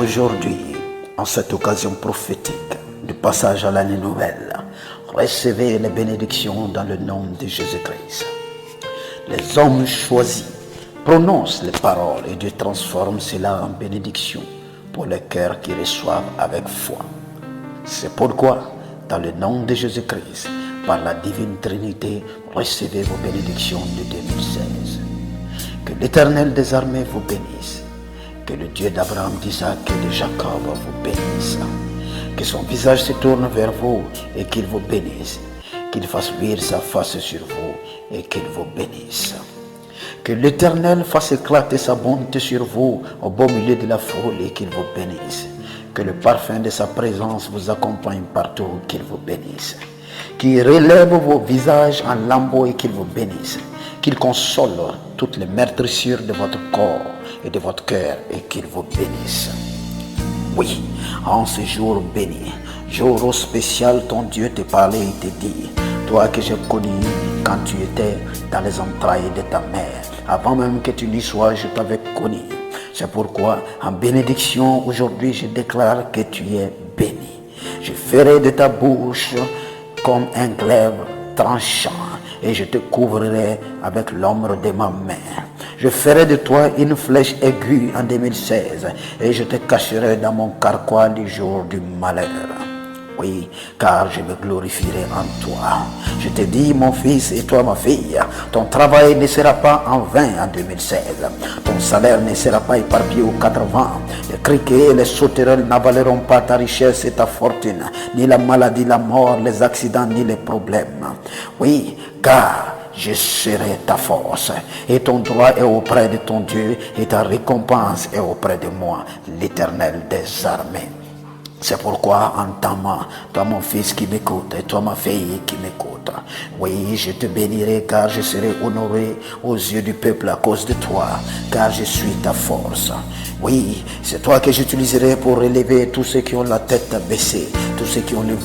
Aujourd'hui, en cette occasion prophétique du passage à l'année nouvelle, recevez les bénédictions dans le nom de Jésus-Christ. Les hommes choisis prononcent les paroles et Dieu transforme cela en bénédiction pour les cœurs qui reçoivent avec foi. C'est pourquoi, dans le nom de Jésus-Christ, par la divine Trinité, recevez vos bénédictions de 2016. Que l'Éternel des armées vous bénisse. Que le Dieu d'Abraham, d'Isaac et de Jacob vous bénisse. Que son visage se tourne vers vous et qu'il vous bénisse. Qu'il fasse luire sa face sur vous et qu'il vous bénisse. Que l'Éternel fasse éclater sa bonté sur vous au beau milieu de la foule et qu'il vous bénisse. Que le parfum de sa présence vous accompagne partout, qu'il vous bénisse. Qu'il relève vos visages en lambeaux et qu'il vous bénisse. Qu'il console toutes les meurtrissures de votre corps et de votre cœur et qu'il vous bénisse. Oui, en ce jour béni, jour spécial, ton Dieu te parlait et te dit, toi que j'ai connu quand tu étais dans les entrailles de ta mère, avant même que tu n'y sois, je t'avais connu. C'est pourquoi, en bénédiction, aujourd'hui, je déclare que tu es béni. Je ferai de ta bouche comme un glaive tranchant et je te couvrirai avec l'ombre de ma main. Je ferai de toi une flèche aiguë en 2016 et je te cacherai dans mon carquois du jour du malheur. Oui, car je me glorifierai en toi. Je te dis, mon fils et toi, ma fille, ton travail ne sera pas en vain en 2016. Ton salaire ne sera pas éparpillé aux quatre vents. Les criquets et les sauterelles n'avaleront pas ta richesse et ta fortune, ni la maladie, la mort, les accidents, ni les problèmes. Oui, car je serai ta force, et ton droit est auprès de ton Dieu, et ta récompense est auprès de moi, l'Éternel des armées. C'est pourquoi entends-moi, toi mon fils qui m'écoute, et toi ma fille qui m'écoute. Oui, je te bénirai car je serai honoré aux yeux du peuple à cause de toi, car je suis ta force. Oui, c'est toi que j'utiliserai pour relever tous ceux qui ont la tête baissée, tous ceux qui ont le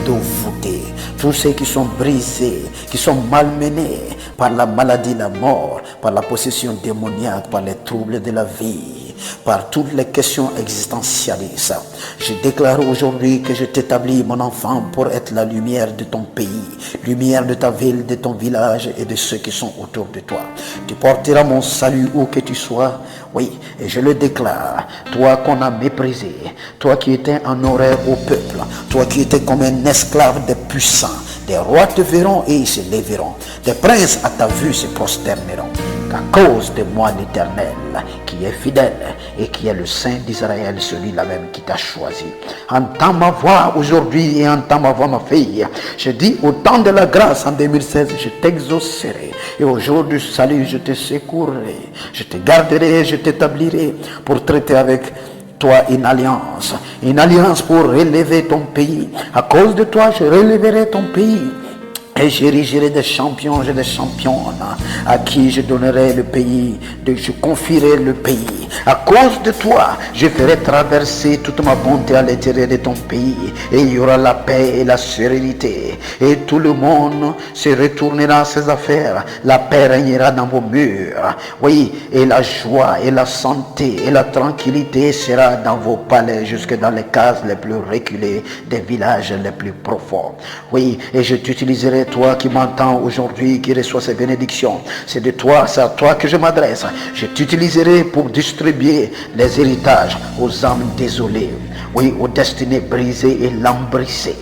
dos voûté, tous ceux qui sont brisés, qui sont malmenés par la maladie, la mort, par la possession démoniaque, par les troubles de la vie, par toutes les questions existentialistes. Je déclare aujourd'hui que je t'établis, mon enfant, pour être la lumière de ton pays, lumière de ta ville, de ton village et de ceux qui sont autour de toi. Tu porteras mon salut où que tu sois. Oui, et je le déclare, toi qu'on a méprisé, toi qui étais un horreur au peuple, toi qui étais comme un esclave des puissants, des rois te verront et ils se lèveront, des princes à ta vue se prosterneront. À cause de moi l'Éternel, qui est fidèle et qui est le Saint d'Israël, celui-là même qui t'a choisi. Entends ma voix aujourd'hui et entends ma voix, ma fille. Je dis, au temps de la grâce en 2016, je t'exaucerai. Et au jour du salut, je te secourrai. Je te garderai, je t'établirai pour traiter avec toi une alliance pour relever ton pays. À cause de toi, je relèverai ton pays. Et j'érigerai des champions et des championnes à qui je donnerai le pays, je confierai le pays. À cause de toi, je ferai traverser toute ma bonté à l'intérieur de ton pays. Et il y aura la paix et la sérénité. Et tout le monde se retournera à ses affaires. La paix régnera dans vos murs. Oui, et la joie et la santé et la tranquillité sera dans vos palais, jusque dans les cases les plus reculées des villages les plus profonds. Oui, et je t'utiliserai, toi qui m'entends aujourd'hui, qui reçois ces bénédictions. C'est de toi, c'est à toi que je m'adresse. Je t'utiliserai pour distribuer les héritages aux âmes désolées, oui, aux destinées brisées et lambrissées.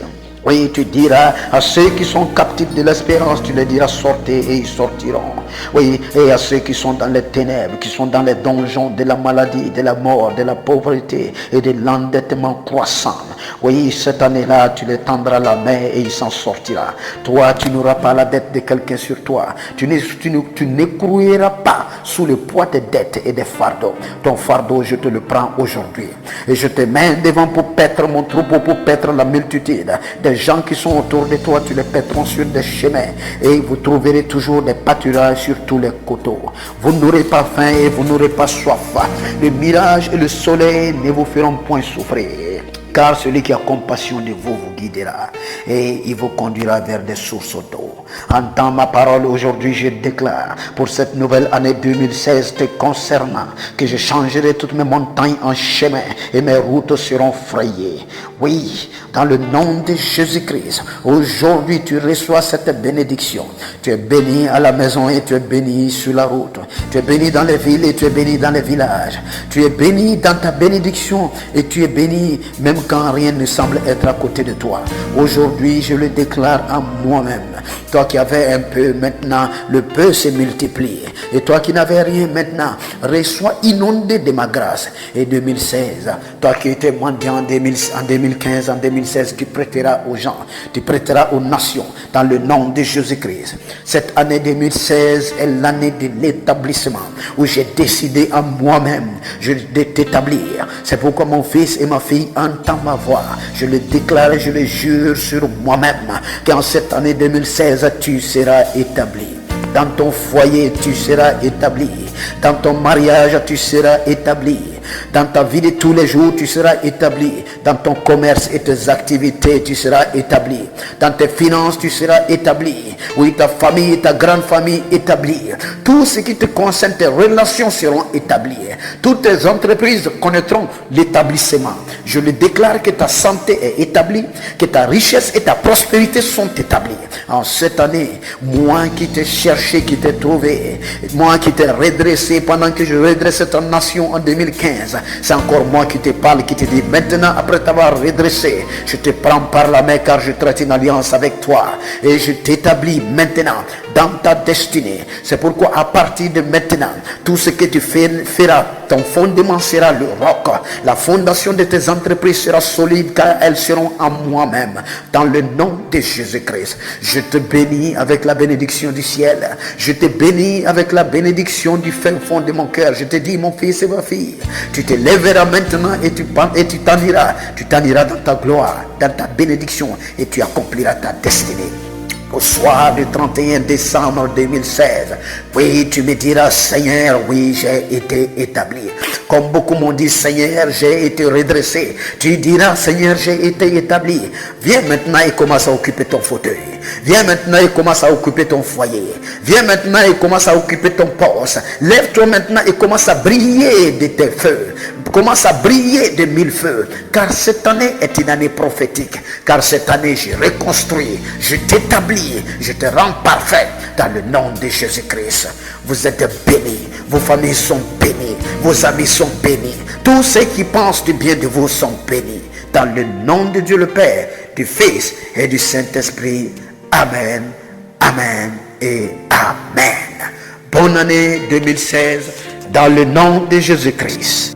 Oui, tu diras à ceux qui sont captifs de l'espérance, tu leur diras sortez et ils sortiront. Oui, et à ceux qui sont dans les ténèbres, qui sont dans les donjons de la maladie, de la mort, de la pauvreté et de l'endettement croissant. Oui, cette année-là, tu les tendras la main et il s'en sortira. Toi, tu n'auras pas la dette de quelqu'un sur toi. Tu n'écrouleras pas sous le poids des dettes et des fardeaux. Ton fardeau, je te le prends aujourd'hui. Et je te mets devant pour paître mon troupeau, pour paître la multitude. Des gens qui sont autour de toi, tu les paîtront sur des chemins. Et vous trouverez toujours des pâturages sur tous les coteaux. Vous n'aurez pas faim et vous n'aurez pas soif. Le mirage et le soleil ne vous feront point souffrir. car celui qui a compassion de vous vous guidera et il vous conduira vers des sources d'eau. Entends ma parole aujourd'hui, je déclare pour cette nouvelle année 2016 te concernant que je changerai toutes mes montagnes en chemin et mes routes seront frayées. Oui, dans le nom de Jésus-Christ, aujourd'hui tu reçois cette bénédiction. Tu es béni à la maison et tu es béni sur la route. Tu es béni dans les villes et tu es béni dans les villages. Tu es béni dans ta bénédiction et tu es béni même quand rien ne semble être à côté de toi. Aujourd'hui, je le déclare à moi-même. Toi qui avais un peu, maintenant, le peu se multiplie. Et toi qui n'avais rien maintenant, reçois inondé de ma grâce. Et 2016, toi qui étais mendiant en 2015, en 2016, tu prêteras aux gens, tu prêteras aux nations, dans le nom de Jésus-Christ. Cette année 2016 est l'année de l'établissement, où j'ai décidé à moi-même de t'établir. C'est pourquoi mon fils et ma fille entendent ma voix. Je le déclare et je le jure sur moi-même, qu'en cette année 2016, tu seras établi. Dans ton foyer, tu seras établi. Dans ton mariage, tu seras établi. Dans ta vie de tous les jours, tu seras établi. Dans ton commerce et tes activités, tu seras établi. Dans tes finances, tu seras établi. Oui, ta famille, ta grande famille établie. Tout ce qui te concerne, tes relations seront établies. Toutes tes entreprises connaîtront l'établissement. Je le déclare que ta santé est établie, que ta richesse et ta prospérité sont établies. En cette année, moi qui t'ai cherché, qui t'ai trouvé, moi qui t'ai redressé pendant que je redressais ta nation en 2015, c'est encore moi qui te parle, qui te dit maintenant, après t'avoir redressé, je te prends par la main car je traite une alliance avec toi et je t'établis maintenant dans ta destinée. C'est pourquoi à partir de maintenant, tout ce que tu feras, ton fondement sera le roc. La fondation de tes entreprises sera solide car elles seront en moi-même. Dans le nom de Jésus-Christ, je te bénis avec la bénédiction du ciel. Je te bénis avec la bénédiction du fin fond de mon cœur. Je te dis, mon fils et ma fille, tu te lèveras maintenant et tu t'en iras. Tu t'en iras dans ta gloire, dans ta bénédiction et tu accompliras ta destinée. Au soir du 31 décembre 2016, oui, tu me diras, Seigneur, oui, j'ai été établi. Comme beaucoup m'ont dit, Seigneur, j'ai été redressé. Tu diras, Seigneur, j'ai été établi. Viens maintenant et commence à occuper ton fauteuil. Viens maintenant et commence à occuper ton foyer. Viens maintenant et commence à occuper ton poste. Lève-toi maintenant et commence à briller de tes feux. Commence à briller de 1000 feux. Car cette année est une année prophétique. Car cette année, je reconstruis, je t'établis, je te rends parfait dans le nom de Jésus-Christ. Vous êtes bénis, vos familles sont bénies, vos amis sont bénis. Tous ceux qui pensent du bien de vous sont bénis. Dans le nom de Dieu le Père, du Fils et du Saint-Esprit. Amen, Amen et Amen. Bonne année 2016 dans le nom de Jésus-Christ.